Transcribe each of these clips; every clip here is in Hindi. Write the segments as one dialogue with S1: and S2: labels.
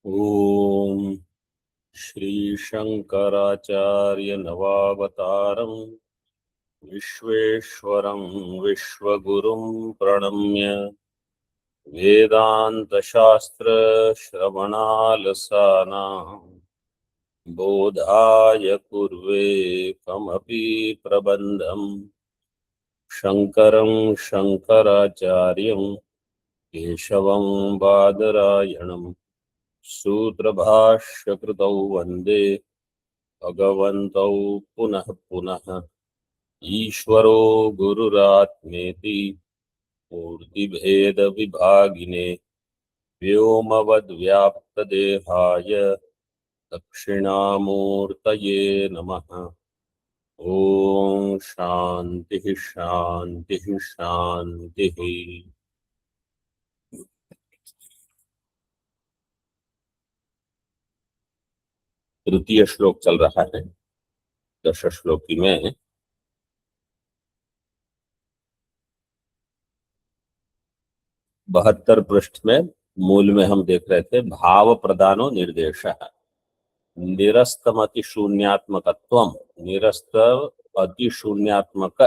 S1: ओम श्री शंकराचार्य नवावतारं विश्वेश्वरं विश्वगुरुं प्रणम्य वेदांत शास्त्र श्रवणालसानां बोधाय कुर्वे कमपि प्रबन्धं शंकरं शंकराचार्यं केशवं बादरायणं सूत्रभाष्यकृतौ वन्दे भगवन्तौ पुनः पुनः। ईश्वरो गुरुरात्मेति मूर्तिभेदविभागिने व्योमवद्व्याप्तदेहाय दक्षिणामूर्तये नमः। ओम शांति शांति शांति। तृतीय श्लोक चल रहा है दश श्लोकी में। 72 पृष्ठ में मूल में हम देख रहे थे भाव प्रदानो निर्देश निरस्तम अतिशून्यात्मकत्वम। निरस्त अतिशून्यात्मक,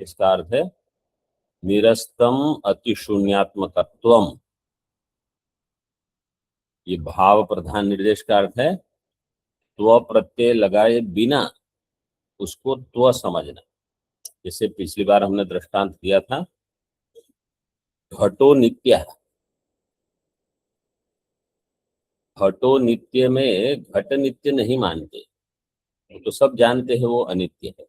S1: इसका अर्थ है निरस्तम अतिशून्यात्मकत्वम। ये भाव प्रधान निर्देश का अर्थ है त्व प्रत्यय लगाए बिना उसको त्व समझना। जैसे पिछली बार हमने दृष्टांत दिया था, घटो नित्य। घटो नित्य में घट नित्य नहीं मानते, तो सब जानते हैं वो अनित्य है,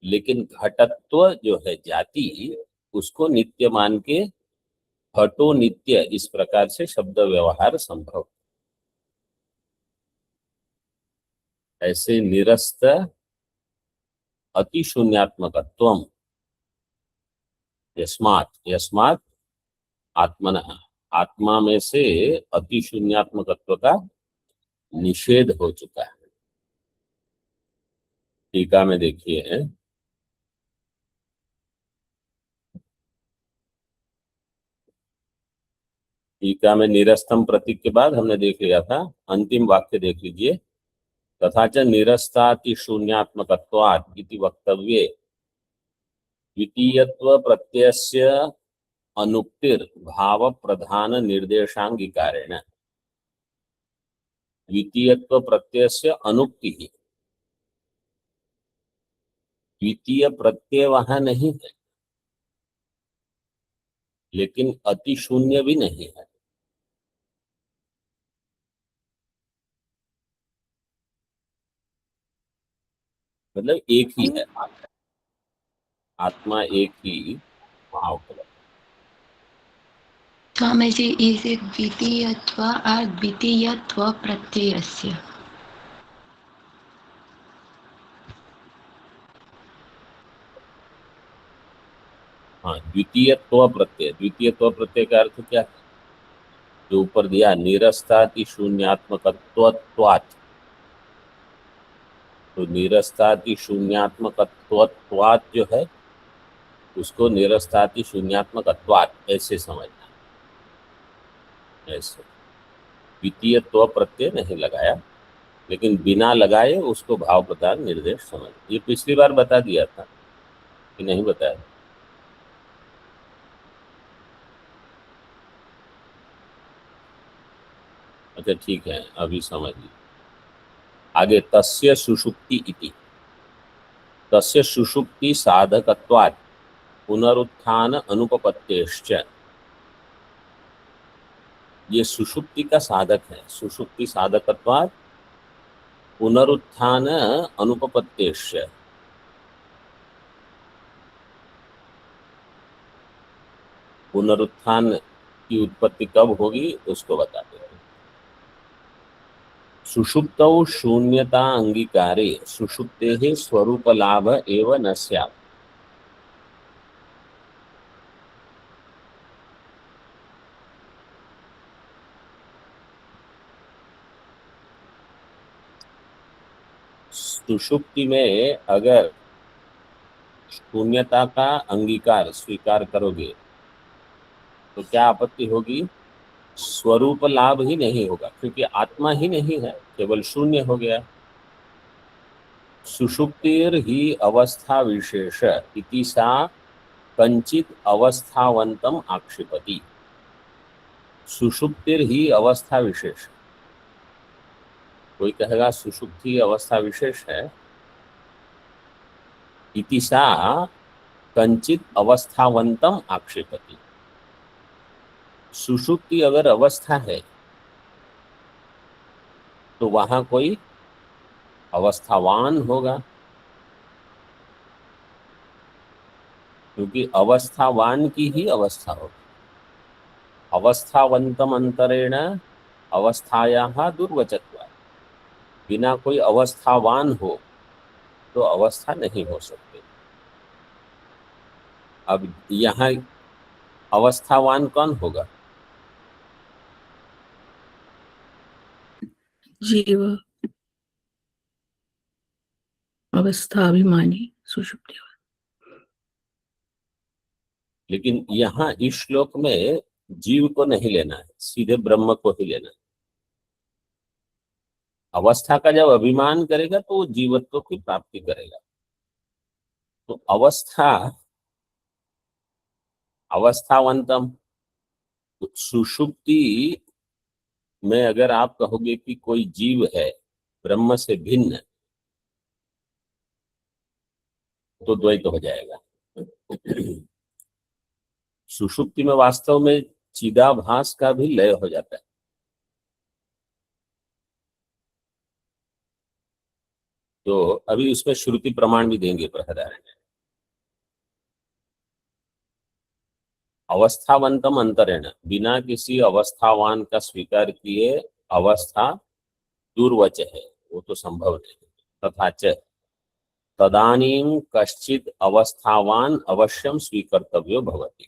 S1: लेकिन घटत्व जो है जाति उसको नित्य मान के घटो नित्य इस प्रकार से शब्द व्यवहार संभव। ऐसे निरस्त अतिशून्यात्मकत्वम यस्मात्। यस्मात् आत्मनः, आत्मा में से अतिशून्यात्मकत्व का निषेध हो चुका है। टीका में देखिए, टीका में निरस्तम प्रतीक के बाद हमने देख लिया था, अंतिम वाक्य देख लीजिए। तथा च निरस्तातिशून्यात्मकत्वात् इति वक्तव्ये द्वितीयत्व प्रत्ययस्य अनुक्तिर भाव प्रधान निर्देशांगीकारेण। द्वितीयत्व प्रत्ययस्य अनुक्ति, द्वितीय प्रत्यय वहां नहीं है, लेकिन अति शून्य भी नहीं है। मतलब एक ही है, आत्मा एक ही भाव।
S2: Swami ji, is it द्वितीयत्व or द्वितीयत्व प्रत्ययस्य?
S1: हाँ, द्वितीयत्व प्रत्यय। द्वितीयत्व प्रत्यय का अर्थ क्या है? जो ऊपर दिया निरस्ताति शून्यात्मकत्वात्, तो निरस्ताति शून्यात्मकत्वात् जो है उसको निरस्ताति शून्यात्मकत्वात् ऐसे समझना। ऐसे द्वितीयत्व प्रत्यय नहीं लगाया, लेकिन बिना लगाए उसको भाव प्रदान निर्देश समझ। ये पिछली बार बता दिया था कि नहीं बताया? अच्छा ठीक है, अभी समझ लीजिए। आगे तस्य सुषुप्ति इति। तस्य सुषुप्ति साधकत्वात् पुनरुत्थान अनुपपत्तेश्च। ये सुषुप्ति का साधक है। सुषुप्ति साधकत्वात् पुनरुत्थान अनुपपत्तेश्च। पुनरुत्थान की उत्पत्ति कब होगी उसको बताते हैं। सुषुप्तौ शून्यता अंगीकारे सुषुप्तेः स्वरूप लाभ एव न स्यात्। सुषुप्ति में अगर शून्यता का अंगीकार स्वीकार करोगे तो क्या आपत्ति होगी? स्वरूप लाभ ही नहीं होगा, क्योंकि आत्मा ही नहीं है, केवल शून्य हो गया। सुषुप्तिर ही अवस्था विशेष इति सा कंचित अवस्थावंतम आक्षिपति। सुषुप्तिर ही अवस्था विशेष, कोई कहेगा सुषुप्ति अवस्था विशेष है, इति सा कंचित अवस्थावंतम आक्षेपति। सुषुप्ति अगर अवस्था है तो वहां कोई अवस्थावान होगा, क्योंकि अवस्थावान की ही अवस्था होगी। अवस्थावंतम अंतरेण अवस्थाया दुर्वचत्वा, बिना कोई अवस्थावान हो तो अवस्था नहीं हो सकती। अब यहाँ अवस्थावान कौन होगा?
S3: जीव, अवस्था अभिमानी, सुषुप्ति।
S1: लेकिन यहाँ इस श्लोक में जीव को नहीं लेना है, सीधे ब्रह्म को ही लेना है। अवस्था का जब अभिमान करेगा तो वो जीवत्व की प्राप्ति करेगा। तो अवस्थावंतम, सुषुप्ति में अगर आप कहोगे कि कोई जीव है ब्रह्म से भिन्न, तो द्वैत हो जाएगा। सुषुप्ति में वास्तव में चिदाभास का भी लय हो जाता है। तो अभी उसमें श्रुति प्रमाण भी देंगे बृहदारण्य में। अवस्थावंतम अंतरेण, बिना किसी अवस्थावान का स्वीकार किए अवस्था दुर्वच है, वो तो संभव नहीं। तथा च तदानीं कश्चित अवस्थावान अवश्यम स्वीकर्तव्यो भवति।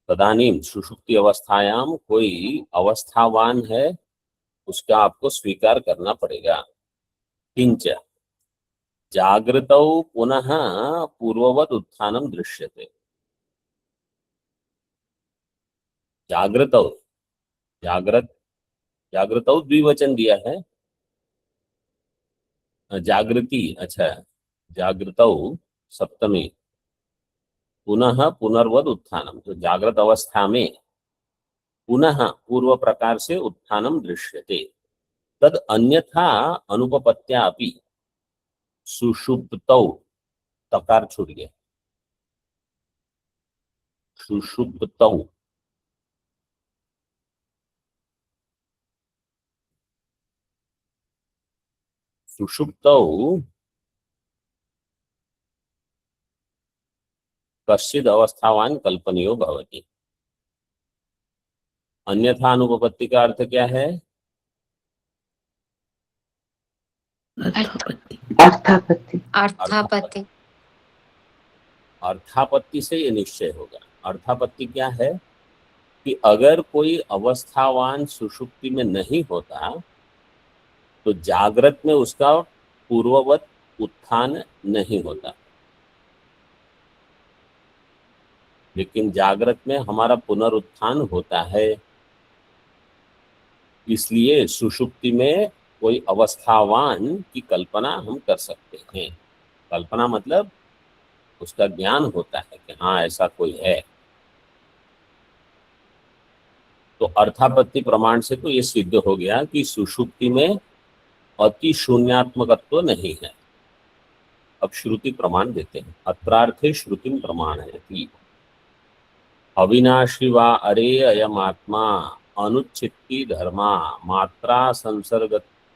S1: तदानीं सुषुप्ति अवस्थायाम कोई अवस्थावान है, उसका आपको स्वीकार करना पड़ेगा। किंच जागृतौ पुनः पूर्ववत उत्थानम दृश्यते। जागृतौ, जागृतौ द्विवचन दिया है। जागृति, अच्छा, जागृतौ सप्तमी, पुनः पुनर्वद उत्थानम, तो जागृत अवस्था में पुनः पूर्व प्रकार से उत्थानम दृश्यते। तद अन्यथा अनुपपत्त्या अपि सुषुप्तौ, तकार छूट गया, सुषुप्तौ, सुषुप्तौ कश्चिद अवस्थावान कल्पनीयो भवति। अन्यथा अनुपपत्ति का अर्थ क्या है?
S3: अर्थापत्ति।
S4: अर्थापत्ति।
S1: अर्थापत्ति से ये निश्चय होगा। अर्थापत्ति क्या है कि अगर कोई अवस्थावान सुषुप्ति में नहीं होता तो जागृत में उसका पूर्ववत उत्थान नहीं होता, लेकिन जागृत में हमारा पुनरुत्थान होता है। इसलिए सुषुप्ति में कोई अवस्थावान की कल्पना हम कर सकते हैं। कल्पना मतलब उसका ज्ञान होता है कि हाँ ऐसा कोई है। तो अर्थापत्ति प्रमाण से तो ये सिद्ध हो गया कि सुषुप्ति में अति शून्यात्मकत्व नहीं है। अब श्रुति प्रमाण देते हैं। अत्रार्थे श्रुतिम प्रमाण है कि अविनाशी वा अरे अयम आत्मा अनुच्छित्ति धर्मा मात्रा संसर्गत्वस्य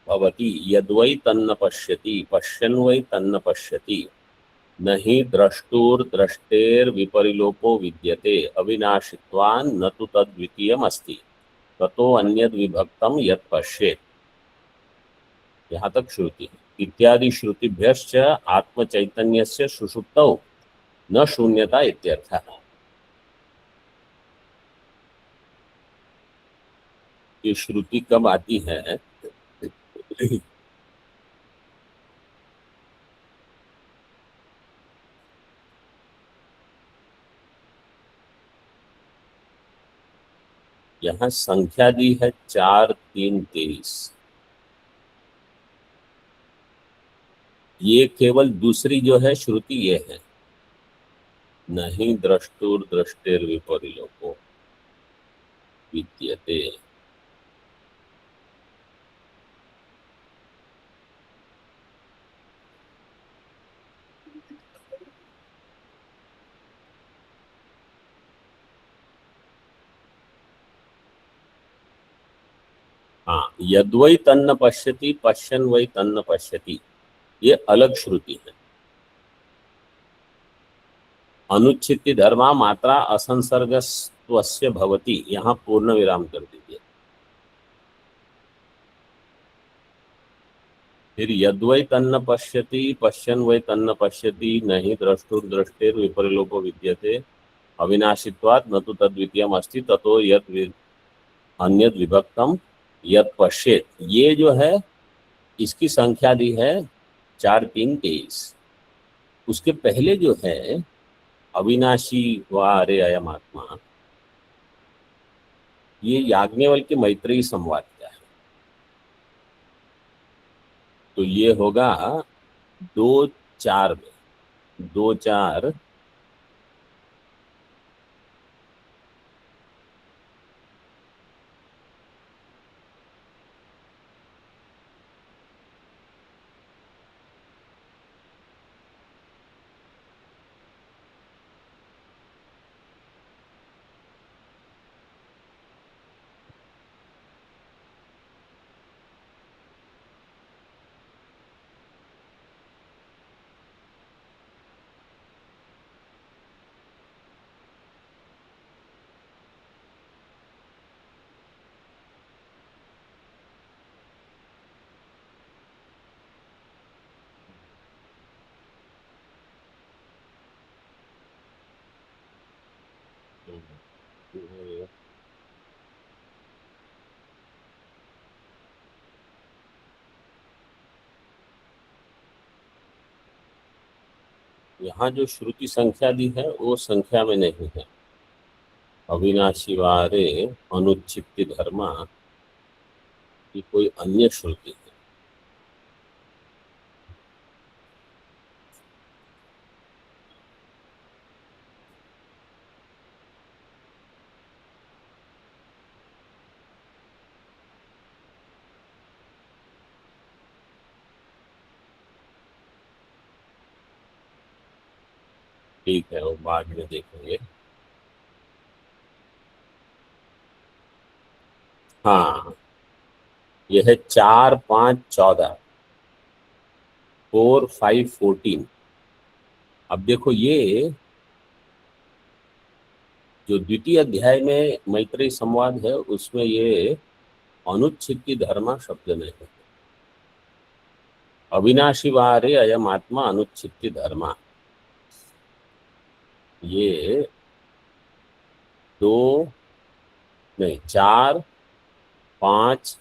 S1: भवति यद्वै तन्न पश्यति पश्यन् वै तन्न पश्यति न हि द्रष्टुर्द्रष्टेर विपरिलोपो विद्यते अविनाशित्वान् न तु तद्वितीयम् अस्ति ततो अन्यद् विभक्तं यत् पश्येत्। यहाँ तक श्रुति है। इत्यादि श्रुतिभ्यश्च आत्मचैतन्यस्य सुषुप्तौ न शून्यता इत्यर्थः। ये श्रुति कब आती है? यहाँ संख्या दी है 4, 3, 23। ये केवल दूसरी जो है श्रुति ये है, नहीं द्रष्टुर्दृष्टेर्विपरीलोको विद्यते। हाँ, यद्वै तन्न पश्यति पश्यन् वै तन्न पश्यति, ये अलग श्रुति है। अनुच्छित्ति धर्मा मात्रा असंसर्गस्त्वस्य भवति, यहाँ पूर्ण विराम कर दीजिए। फिर यद्वै तन्न पश्यति पश्यन् वै तन्न पश्यति, नहीं द्रष्टुर्दृष्टेर्विपरीलोको विद्यते, अविनाशित्वात् न तु तद्वितीयम् अस्ति ततो यत् अन्यद् विभक्तम यत् पश्येत। ये जो है इसकी संख्या दी है 4, 3, 23। उसके पहले जो है अविनाशी व अरे अयम आत्मा, ये याज्ञवल्क्य मैत्रेयी संवाद का है। तो ये होगा 2, 4 में 2, 4 यहाँ जो श्रुति संख्या दी है वो संख्या में नहीं है। अविनाशी वारे अनुच्छित्ति धर्मा की कोई अन्य श्रुति है। ठीक है, वो बाद में देखेंगे। हाँ, यह है 4, 5, 14, 4, 5, 14। अब देखो ये जो द्वितीय अध्याय में मैत्रेयी संवाद है उसमें ये अनुच्छित्ति धर्मा शब्द नहीं है। अविनाशी वारे अयम आत्मा अनुच्छित्ति धर्मा, ये 2 नहीं 4, 5,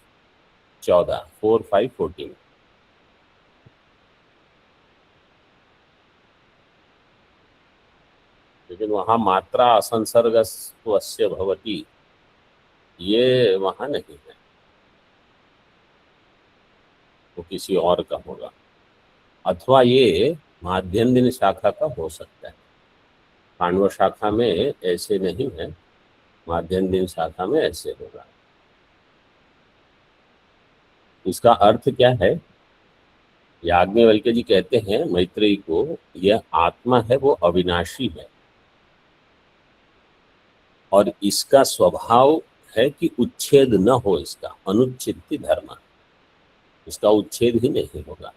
S1: 14, 4, 5, 14। लेकिन वहां मात्रा असंसर्गस्त्वस्य भवति, ये वहां नहीं है, वो किसी और का होगा, अथवा ये माध्यन्दिन शाखा का हो सकता है। पांडव शाखा में ऐसे नहीं है, माध्यन्दिन शाखा में ऐसे होगा। इसका अर्थ क्या है? याज्ञवल्क्य जी कहते हैं मैत्रेयी को, यह आत्मा है वो अविनाशी है और इसका स्वभाव है कि उच्छेद न हो, इसका अनुच्छित्ति धर्म, इसका उच्छेद ही नहीं होगा।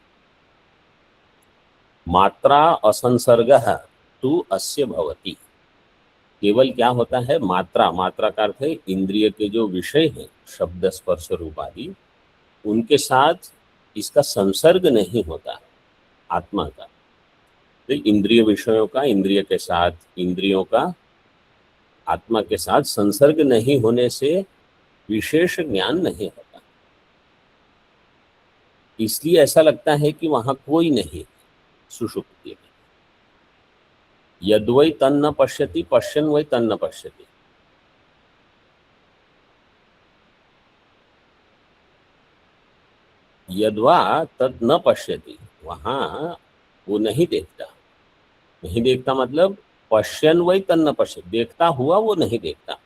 S1: मात्रा असंसर्ग तु अस्य भवति, केवल क्या होता है मात्रा, मात्रा का अर्थ है इंद्रिय के जो विषय हैं शब्द स्पर्श रूप आदि, उनके साथ इसका संसर्ग नहीं होता आत्मा का। तो इंद्रिय विषयों का इंद्रिय के साथ, इंद्रियों का आत्मा के साथ संसर्ग नहीं होने से विशेष ज्ञान नहीं होता, इसलिए ऐसा लगता है कि वहां कोई नहीं सुषुप्ति में। यद्वै तन्न पश्यति पश्यन् वै तन्न पश्यति, यद्वा तद न पश्यति, वहाँ वो नहीं देखता। नहीं देखता मतलब पश्यन वही तन्न पश्य, देखता हुआ वो नहीं देखता।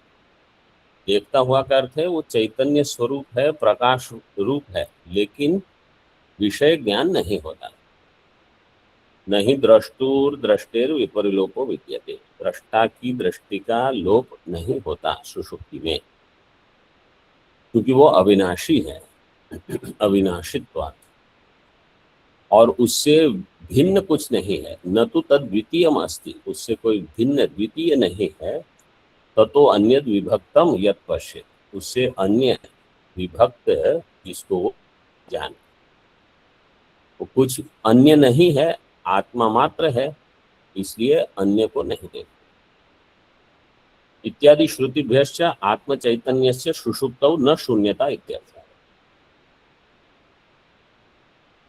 S1: देखता हुआ का अर्थ है वो चैतन्य स्वरूप है, प्रकाश रूप है, लेकिन विषय ज्ञान नहीं होता। नहीं द्रष्टुर दृष्टेर विपरिलोपो विद्यते, दृष्टा की दृष्टि का लोप नहीं होता सुषुप्ति में, क्योंकि वो अविनाशी है, अविनाशित्वात्, और उससे भिन्न कुछ नहीं है। न तो तद द्वितीयम अस्ति, उससे कोई भिन्न द्वितीय नहीं है। ततो अन्यद विभक्तम यत् पश्येत्, उससे अन्य विभक्त जिसको वो जाने, वो कुछ अन्य नहीं है, आत्मा मात्र है, इसलिए अन्य को नहीं देखता। इत्यादि श्रुतिभ्यश्च आत्म चैतन्यस्य सुषुप्तौ न शून्यता इत्यर्थ।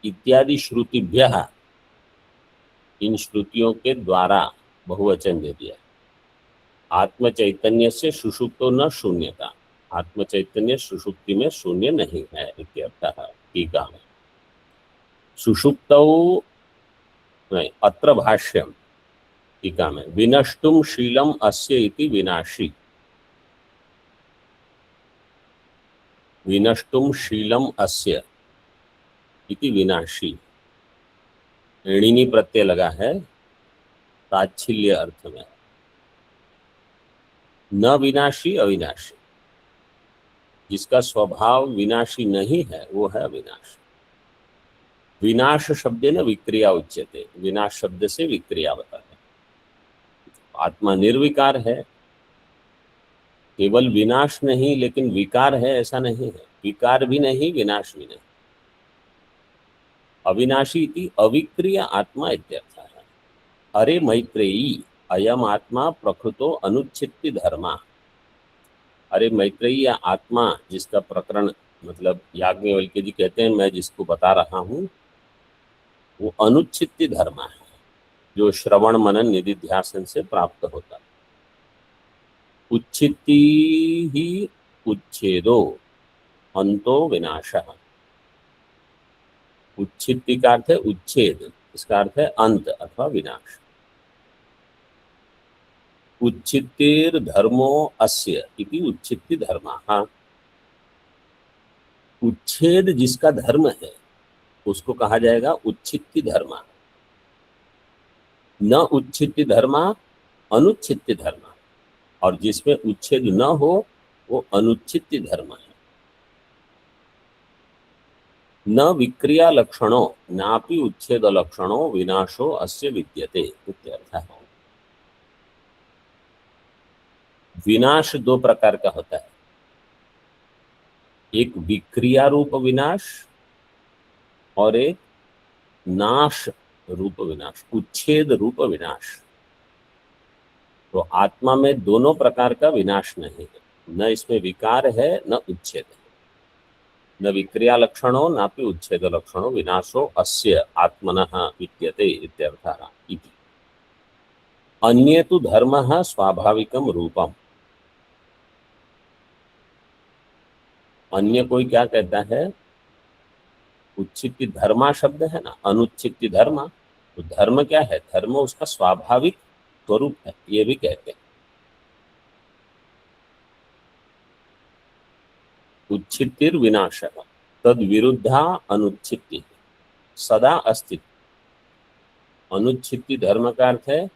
S1: इत्यादि श्रुतिभ्यः, इन श्रुतियों के द्वारा बहुवचन दे दिया। आत्म चैतन्य से सुषुप्तो न शून्यता, आत्म चैतन्य सुषुप्ति में शून्य नहीं है इत्यर्थः। टीका में सुषुप्तौ नहीं, अत्र भाष्यम, टीका में विनष्टुम शीलम अस्य इति विनाशी, विनष्टुम शीलम अस्य इति विनाशी, ऋणिनी प्रत्यय लगा है ताच्छिल्य अर्थ में। न विनाशी अविनाशी, जिसका स्वभाव विनाशी नहीं है वो है अविनाशी। विनाश शब्द न विक्रिया उच्यते, विनाश शब्द से विक्रिया बता है। आत्मा निर्विकार है, केवल विनाश नहीं लेकिन विकार है ऐसा नहीं है, विकार भी नहीं विनाश भी नहीं। अविनाशी इति अविक्रिय आत्मा इत्यर्थः है। अरे मैत्रेयी अयम आत्मा प्रकृतो अनुच्छित्ति धर्मा, अरे मैत्रेयी या आत्मा जिसका प्रकरण मतलब याज्ञवल्क्य जी कहते हैं मैं जिसको बता रहा हूँ, वो अनुच्छित्ति धर्म है, जो श्रवण मनन निधिध्यासन से प्राप्त होता है। उच्छित्ति ही उच्छेदो अंतो विनाशः, उच्छित्ति का अर्थ है उच्छेद, इसका अर्थ है अंत अथवा विनाश। उच्छित्तिर धर्मो अस्य इति उच्छित्ति धर्मः, उच्छेद जिसका धर्म है उसको कहा जाएगा उच्छित्ति धर्म। न उच्छित्ति धर्म अनुच्छित्ति धर्म, और जिसमें उच्छेद न हो वो अनुच्छित्ति धर्म है। न विक्रिया लक्षणों नापि उच्छेद लक्षणों विनाशो अस्य विद्यते इत्यर्थः। विनाश दो प्रकार का होता है, एक विक्रिया रूप विनाश और एक नाश रूप विनाश, उच्छेद रूप विनाश। तो आत्मा में दोनों प्रकार का विनाश नहीं है, न इसमें विकार है न उच्छेद है। न विक्रिया लक्षणों नापि उच्छेद लक्षणों विनाशो अस्य आत्मनः विद्यते इत्यर्थः इति। अन्ये तु धर्मः स्वाभाविकम रूपम, अन्य कोई क्या कहता है, उच्छित्ति धर्मा शब्द है ना, अनुच्छित्ति धर्मा, तो धर्म क्या है, धर्म उसका स्वाभाविक स्वरूप है, ये भी कहते हैं। उच्छित्तिर विनाशः तद विरुद्धा अनुच्छित्ति सदा अस्तित्व। अनुच्छित्ति धर्म का अर्थ है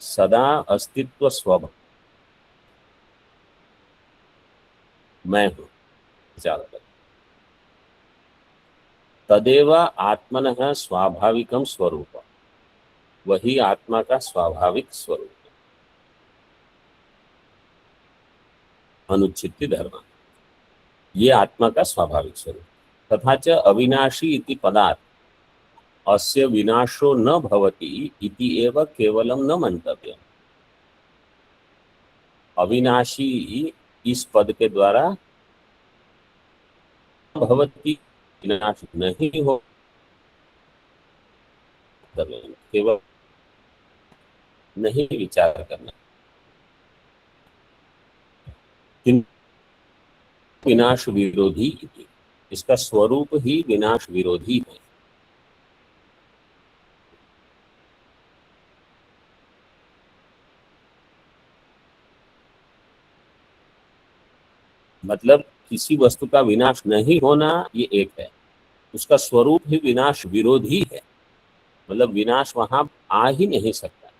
S1: सदा अस्तित्व स्वभाव, मैं हूं, तदेव आत्मनः स्वाभाविकम स्वरूप, वही आत्मा का स्वाभाविक स्वरूप है। अनुच्छित्ति धर्म ये आत्मा का स्वाभाविक स्वरूप। तथा च अविनाशी इति पदात् अस्य विनाशो न भवति इति एव केवलम न मंतव्यम्। अविनाशी इस पद के द्वारा भवति विनाश नहीं हो, केवल नहीं विचार करना। विनाश विरोधी इति, इसका स्वरूप ही विनाश विरोधी है। मतलब किसी वस्तु का विनाश नहीं होना ये एक है, उसका स्वरूप ही विनाश विरोधी है, मतलब विनाश वहां आ ही नहीं सकता।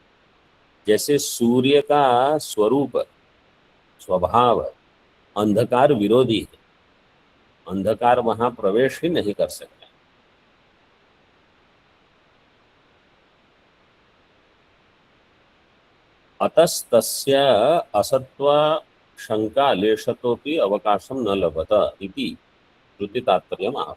S1: जैसे सूर्य का स्वरूप स्वभाव अंधकार विरोधी है, अंधकार वहां प्रवेश ही नहीं कर सकता। अतस्तस्य असत्व शंका लेशतोपि अवकाशम न लभत इति श्रुति तात्पर्यम आह।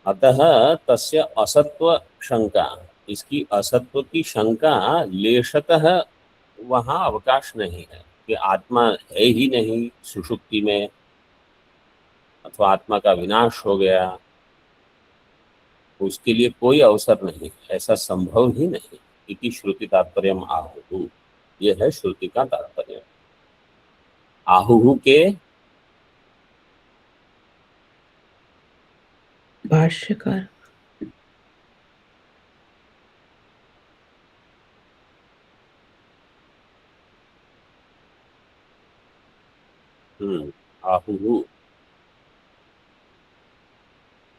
S1: अतः तस्य असत्व शंका, इसकी असत्व की शंका लेशतः वहां अवकाश नहीं है कि आत्मा है ही नहीं सुषुप्ति में, अथवा आत्मा का विनाश हो गया, उसके लिए कोई अवसर नहीं, ऐसा संभव ही नहीं। इति श्रुति तात्पर्यम आहुः, यह है श्रुति का तात्पर्य। आहुः के
S3: भाष्यकार
S1: आहुः,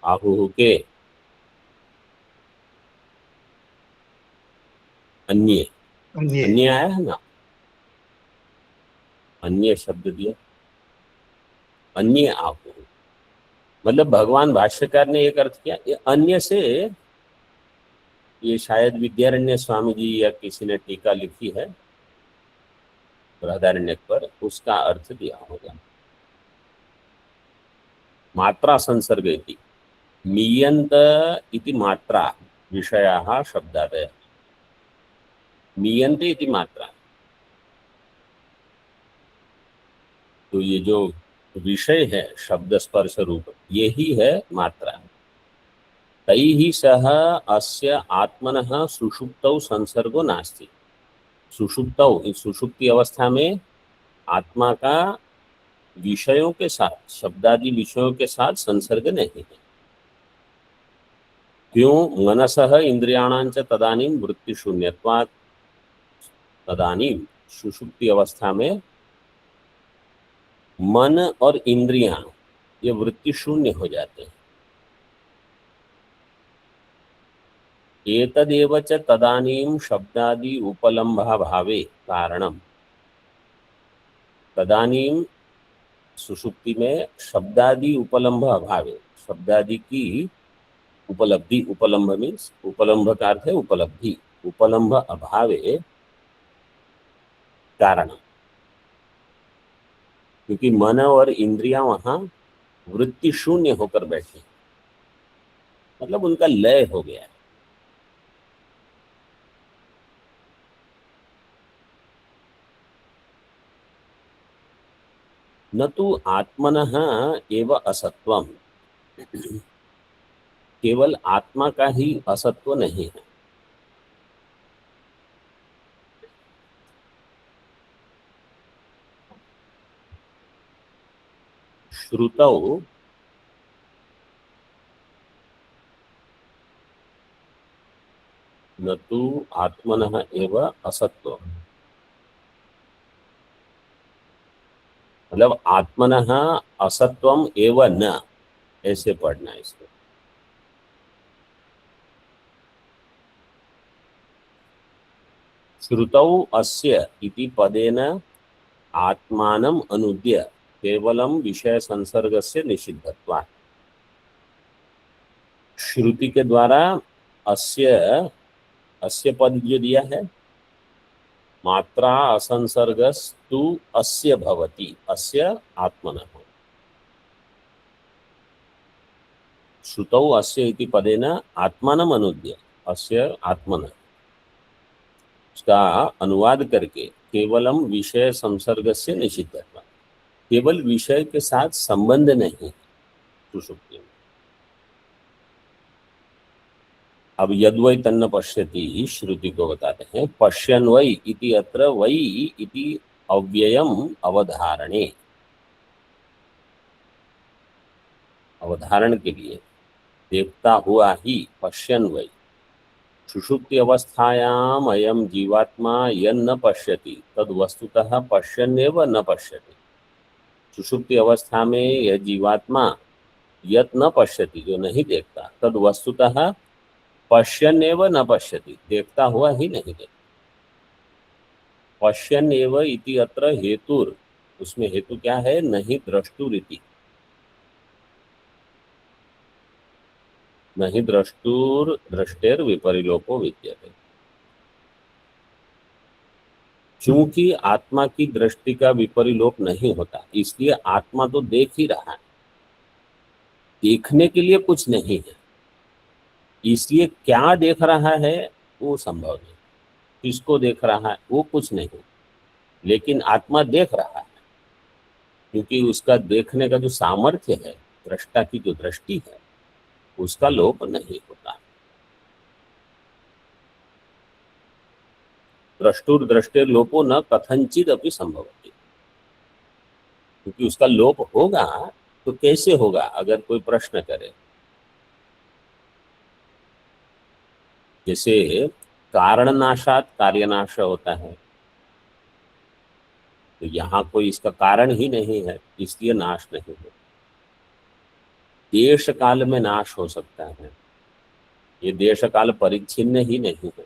S1: आहुः के अन्य, अन्य आया है ना, अन्य शब्द दिया, अन्य आहुः मतलब भगवान भाष्यकार ने एक अर्थ किया, ये अन्य से, ये शायद विद्यारण्य स्वामी जी या किसी ने टीका लिखी है बृहदारण्यक पर, उसका अर्थ दिया होगा। मात्रा संसर्ग इति मीयंत इति मात्रा विषयाः शब्दादयः, मीयन्ते इति मात्रा, तो ये जो विषय है शब्द स्पर्श रूप, यही है मात्रा। तैः सह अस्य आत्मनः सुषुप्तौ संसर्गो नास्ति। सुषुप्तौ, इस सुषुप्ति अवस्था में आत्मा का विषयों के साथ, शब्दादि विषयों के साथ संसर्ग नहीं है। क्यों? मनसः इंद्रियाणांच तदानीं वृत्ति शून्यत्वात्, तदानीं सुषुप्ति अवस्था में मन और इंद्रियां ये वृत्ति शून्य हो जाते हैं। एतदेव च तदानीं शब्दादि उपलम्भा भावे कारणम, तदानीं सुषुप्ति में शब्दादि उपलम्भ अभावे, शब्दादि की उपलब्धि, उपलम्भ मीन्स उपलम्भ का अर्थ है उपलब्धि, उपलम्भ अभावे कारण, क्योंकि मन और इंद्रियां वहां वृत्ति शून्य होकर बैठे, मतलब उनका लय हो गया है। न तो आत्मनः एव असत्वम, केवल आत्मा का ही असत्व नहीं है। श्रुतौ न तो आत्मनः एव असत्व, मतलब आत्मनः असत्वम एव न, ऐसे पढ़ना है इसको। श्रुतौ अस्य इति पदेन आत्मानम् अनुद्य केवलम विषय संसर्गस्य निषिद्धत्वात्, श्रुति के द्वारा अस्य, अस्य पद जो दिया है, मात्रा असंसर्गस्तु अस्य भवति, अस्य आत्मनः, श्रुतौ अस्य इति पदेन आत्मानम् अनुद्य, अस्य आत्मनः, उसका अनुवाद करके केवलम विषय संसर्ग से निषिद्धत्व, केवल विषय के साथ संबंध नहीं सुषुप्ति में। अब यद्वै तन्न पश्यति श्रुति को बताते हैं, पश्यन् वै इति अत्र वै इति अव्ययम अवधारणे, अवधारण के लिए देखता हुआ ही पश्यन् वै सुषुप्ति अवस्थायाम अयम जीवात्मा यन्न पश्यति तद वस्तुतः पश्यन्नेव न पश्यति। सुषुप्ति अवस्था में यह जीवात्मा यत न पश्यति, जो नहीं देखता, तद वस्तुतः पश्यन्नेव न पश्यति, देखता हुआ ही नहीं देखता। पश्यन्नेव इति अत्र हेतुर, उसमें हेतु क्या है? नहीं द्रष्टुरिति, नहीं द्रष्टुर दृष्टेर विपरिलोपो विद्यते। क्योंकि आत्मा की दृष्टि का विपरिलोप नहीं होता, इसलिए आत्मा तो देख ही रहा है, देखने के लिए कुछ नहीं है। इसलिए क्या देख रहा है वो संभव नहीं, किसको देख रहा है वो कुछ नहीं, लेकिन आत्मा देख रहा है क्योंकि उसका देखने का जो सामर्थ्य है, दृष्टा की जो दृष्टि है, उसका लोप नहीं होता। द्रष्टुर दृष्टेर लोपो न कथंचित अपि संभवति, क्योंकि उसका लोप होगा तो कैसे होगा? अगर कोई प्रश्न करे, जैसे कारण नाशात कार्यनाश होता है, तो यहाँ कोई इसका कारण ही नहीं है, इसलिए नाश नहीं हो। देश काल में नाश हो सकता है, ये देश काल परिच्छिन्न ही नहीं है।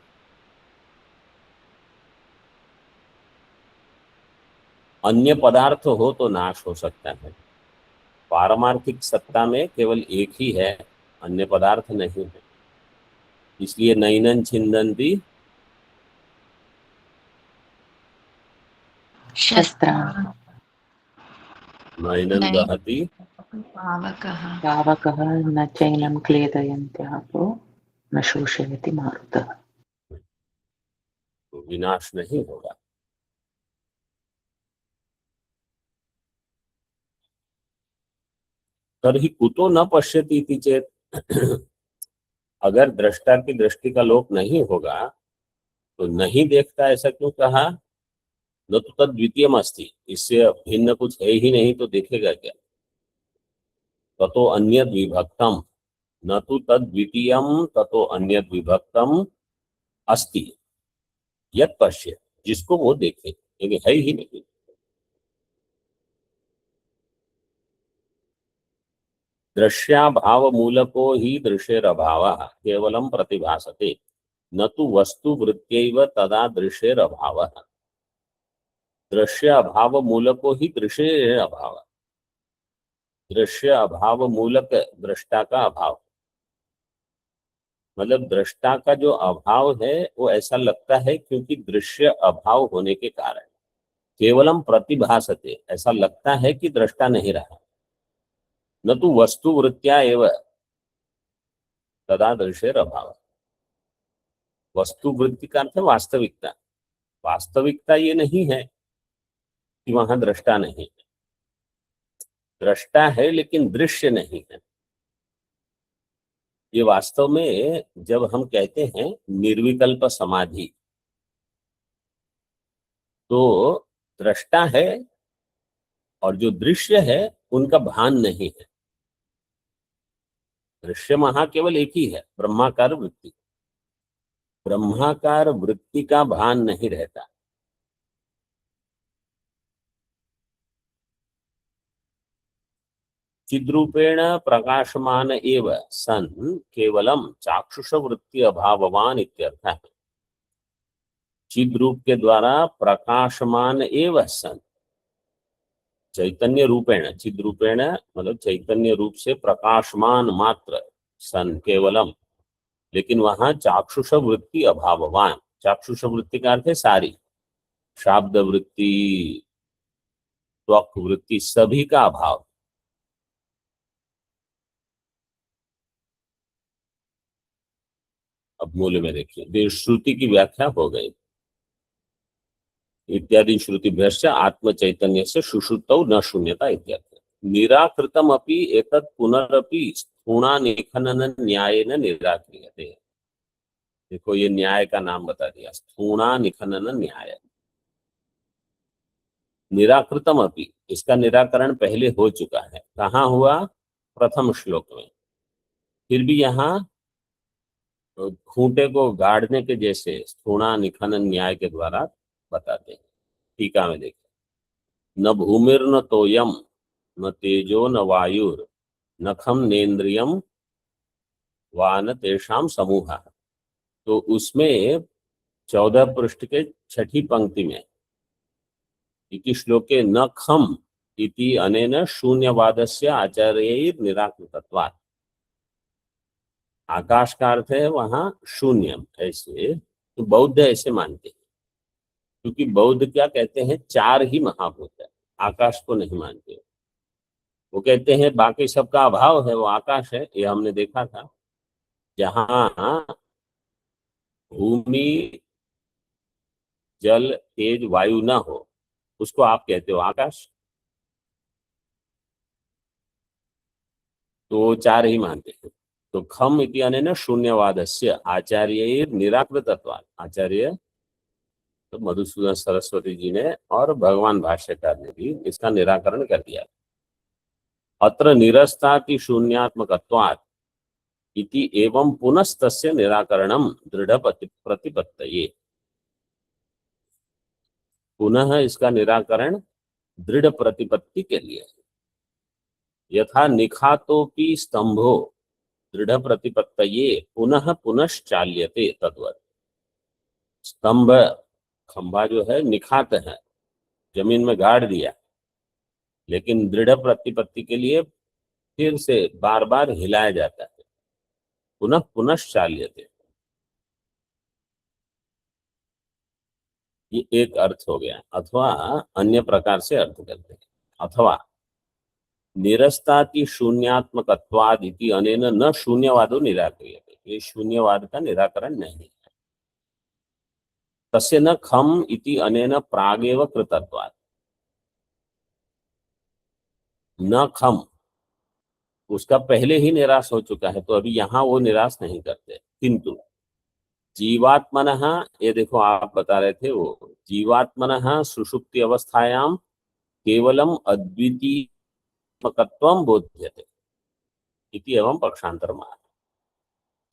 S1: अन्य पदार्थ हो तो नाश हो सकता है, पारमार्थिक सत्ता में केवल एक ही है, अन्य पदार्थ नहीं है। इसलिए नैनन छिन्दन्ति
S2: शस्त्राणि
S1: नैनन दहति
S2: पावकः
S4: पावकः न चैनं क्लेदयन्त्यापो न शोषयति मारुतः।
S1: तो विनाश नहीं होगा। तर्हि कुतो न पश्यति इति चेत, अगर दृष्टा की दृष्टि का लोप नहीं होगा तो नहीं देखता, ऐसा क्यों कहा? न तो तद द्वितीयम अस्ति, इससे भिन्न कुछ है ही नहीं, तो देखेगा क्या? ततो अन्यद विभक्तम, न तो तद द्वितीयम ततो अन्यद विभक्तम अस्ति यत पश्य, जिसको वो देखे, लेकिन है ही नहीं। दृश्याभाव मूलको ही दृश्येरभावः केवलं प्रतिभासते न तो वस्तु वृत्त्यैव तदा दृश्येरभावः। दृश्य अभाव मूलको ही दृश्य अभाव, दृश्य अभाव मूलक दृष्टा का अभाव, मतलब दृष्टा का जो अभाव है वो ऐसा लगता है क्योंकि दृश्य अभाव होने के कारण। केवलम प्रतिभासते, ऐसा लगता है कि दृष्टा नहीं रहा, न तो वस्तु वृत्त्या एव तदा दृश्येर अभाव। वस्तु वृत्ति का अर्थ वास्तविकता, वास्तविकता ये नहीं है कि वहां दृष्टा नहीं है, दृष्टा है लेकिन दृश्य नहीं है। ये वास्तव में जब हम कहते हैं निर्विकल्प समाधि, तो दृष्टा है और जो दृश्य है उनका भान नहीं है। दृश्य महा केवल एक ही है, ब्रह्माकार वृत्ति, ब्रह्माकार वृत्ति का भान नहीं रहता। चिद्रूपेण प्रकाशमान एव सन केवलम चाक्षुष वृत्ति अभाववान इत्यर्थ है। चिद्रूप के द्वारा प्रकाशमान एव सन, चैतन्य रूपेण, चिद्रूपेण मतलब चैतन्य रूप से प्रकाशमान मात्र सन केवलम, लेकिन वहां चाक्षुष वृत्ति अभाववान, चाक्षुष वृत्ति का अर्थ है सारी, शाब्द वृत्ति, त्वक वृत्ति, सभी का अभाव। अब मूल में देखिए, श्रुति की व्याख्या हो गई। इत्यादि श्रुतिभ्यश्च आत्म चैतन्य से सुषुप्तौ न शून्यता इत्यर्थ। निराकृतम अपि एतत् पुनरपि स्थूणा निखनन न्यायेन निराक्रियते। देखो ये न्याय का नाम बता दिया, स्थूणा निखनन न्याय। निराकृतम अपि, इसका निराकरण पहले हो चुका है। कहाँ हुआ? प्रथम श्लोक में। फिर भी यहाँ खूंटे को गाड़ने के जैसे स्थूणा निखनन न्याय के द्वारा बताते हैं। टीका में देखिए, न भूमिर्न तोयम न तेजो न वायुर न खम नेन्द्रियम वान तेषाम समूह। तो उसमें 14 पृष्ठ के छठी पंक्ति में इति श्लोके न खम इति अनेन शून्यवादस्य आचार्यैर् निराकृतत्वात्। आकाश का अर्थ है वहां शून्य, ऐसे तो बौद्ध ऐसे मानते हैं, क्योंकि बौद्ध क्या कहते हैं, 4 ही महाभूत है, आकाश को नहीं मानते। वो कहते हैं बाकी सबका अभाव है, वो आकाश है। ये हमने देखा था, जहां भूमि जल तेज वायु ना हो उसको आप कहते हो आकाश। तो 4 ही मानते हैं। तो खम इति अनेन शून्यवादस्य आचार्यैर् निराकृतत्वात्। आचार्य तो मधुसूदन सरस्वती जी ने और भगवान भाष्यकार ने भी इसका निराकरण कर दिया। अत्र निरस्ताति शून्यात्मकत्वात् इति एवं पुनस्तस्य निराकरणम दृढ़ प्रतिपत्तये। पुनः इसका निराकरण दृढ़ प्रतिपत्ति के लिए। यथा निखातोपि स्तंभो दृढ़ प्रतिपत्तये पुनः पुनश्चाल्यते तद्वत्। स्तंभ खंभा जो है निखात है, जमीन में गाड़ दिया, लेकिन दृढ़ प्रतिपत्ति के लिए फिर से बार बार हिलाया जाता है। पुनः पुनश्चाल्यते, ये एक अर्थ हो गया। अथवा अन्य प्रकार से अर्थ करते हैं, अथवा निरस्ताति शून्यात्मकत्वाद इति अनेन न शून्यवादो निराक्रियते। ये शून्यवाद का निराकरण नहीं है। तस्य न खम इति अनेन प्रागेव कृतत्वात्। न खम उसका पहले ही निराश हो चुका है, तो अभी यहाँ वो निराश नहीं करते। किंतु जीवात्मनः, ये देखो आप बता रहे थे, वो जीवात्मनः सुषुप्ति अवस्थायाम केवलम अद्वितीयत्वं बोध्यते इति एवं पक्षांतरम।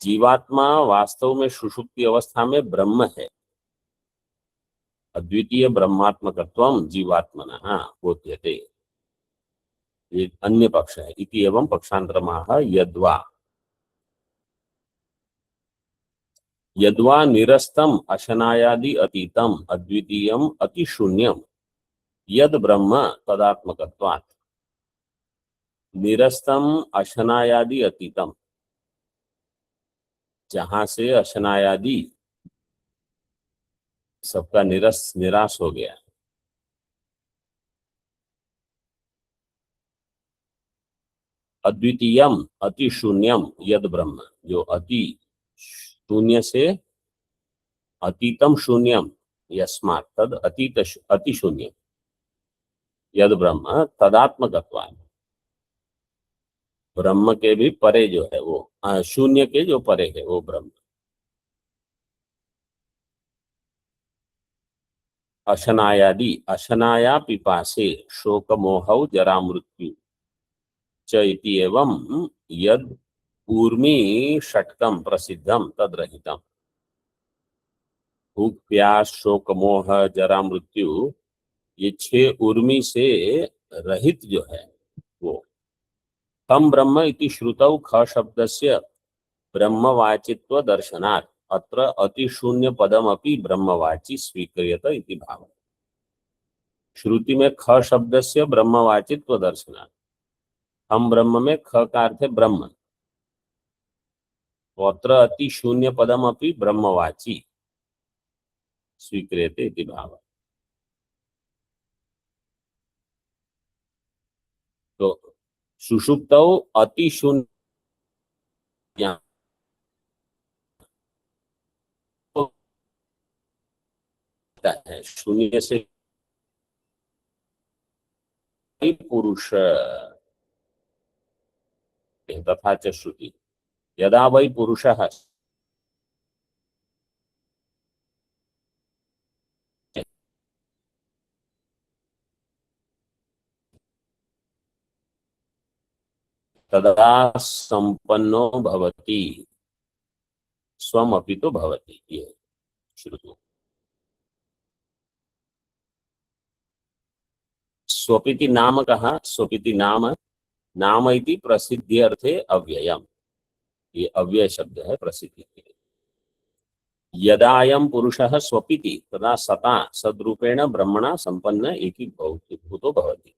S1: जीवात्मा वास्तव में सुषुप्ति अवस्था में ब्रह्म है, अद्वितीय ब्रह्मात्मकत्वं जीवात्मनः बोध्यते, ये अन्य पक्ष है। इति एवं पक्षांतरमाह यद्वा यद्वा निरस्तम अशनायादि अतीतम अद्वितीयम अतिशून्यम यद ब्रह्म तदात्मकत्वात्। निरस्तम अशनायादि अतीतम, जहां से अशनायादि सबका निराश हो गया। अद्वितीयम अति शून्यम यद ब्रह्म, जो अति शून्य से अतीतम शून्यम यस्मात् तद अतीत अति शून्यम यद ब्रह्म तदात्मकत्वात्। ब्रह्म के भी परे जो है वो, शून्य के जो परे है वो ब्रह्म। अशनायादि, अशनाया पिपासे शोक मोहौ जरा मृत्यु च इति एवं यद ऊर्मी षट्कम प्रसिद्धम तद्रहितम। भूख प्यास शोक मोह जरा मृत्यु, ये 6 ऊर्मी से रहित जो है वो। तम ब्रह्म इति श्रुतौ ख शब्दस्य ब्रह्मवाचित्व दर्शनात् अत्र अतिशून्य पदमपि ब्रह्मवाची स्वीक्रियत इति भाव। श्रुति में ख शब्दस्य ब्रह्मवाचित्व दर्शनात्, हम ब्रह्म में ख का अर्थ है ब्रह्म, अत्र अतिशून्य पदमपि ब्रह्मवाची स्वीक्रियते इति भाव। तो सुषुप्तौ अतिशून्य है, शून्य से पुरुष तथा च श्रुति यदा वै पुरुषः तदा संपन्नो भवति स्वमपि तो भवति। ये श्रुति। स्वपिति नाम कहा, स्वपिति नाम, नाम इति प्रसिद्धि अर्थे अव्ययम, ये अव्यय शब्द है प्रसिद्धि के लिए। यदायम पुरुषः स्वपिति तदा सता सद्रूपेण ब्रह्मणा संपन्न एकीभूतो भवति।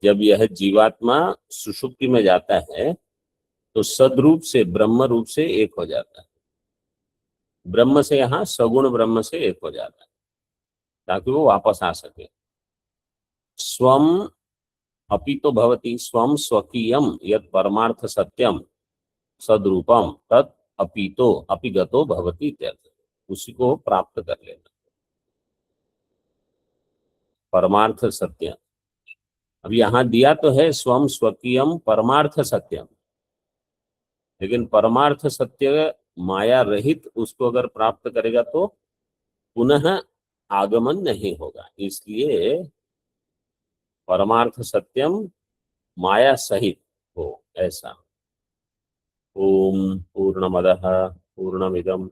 S1: जब यह जीवात्मा सुषुप्ति में जाता है तो सद्रूप से ब्रह्म रूप से एक हो जाता है। ब्रह्म से यहाँ सगुण ब्रह्म से एक हो जाता है ताकि वो वापस आ सके। स्वम अपि तो भवति, स्वम स्वकीयम यद परमार्थ सत्यम सद्रूपम तत् अपितो अपिगतो भवति इत्यर्थ। उसी को प्राप्त कर लेना। परमार्थ सत्य अब यहाँ दिया तो है स्वम स्वकीयम परमार्थ सत्यम, लेकिन परमार्थ सत्य माया रहित उसको अगर प्राप्त करेगा तो पुनः आगमन नहीं होगा। इसलिए परमार्थ सत्यम माया सहित हो, ऐसा। ओम पूर्णमदः पूर्णमिदं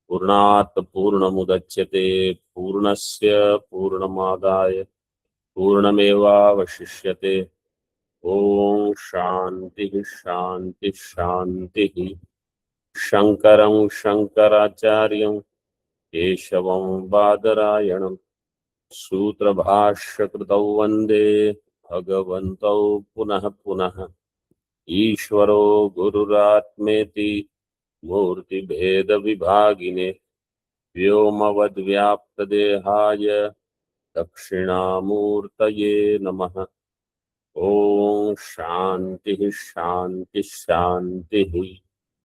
S1: पूर्णात् पूर्णमुदच्यते पूर्णस्य पूर्णमादाय पूर्णमेवावशिष्यते। ओम शांति शांति शांति। शंकरं शंकराचार्यं केशवं बादरायणं सूत्रभाष्यकृतौ वन्दे भगवन्तौ पुनः पुनः। ईश्वरो गुरुरात्मेति मूर्तिभेदविभागिने व्योमवद्व्याप्तदेहाय दक्षिणामूर्तये नमः। ओम शांति शांति शांति।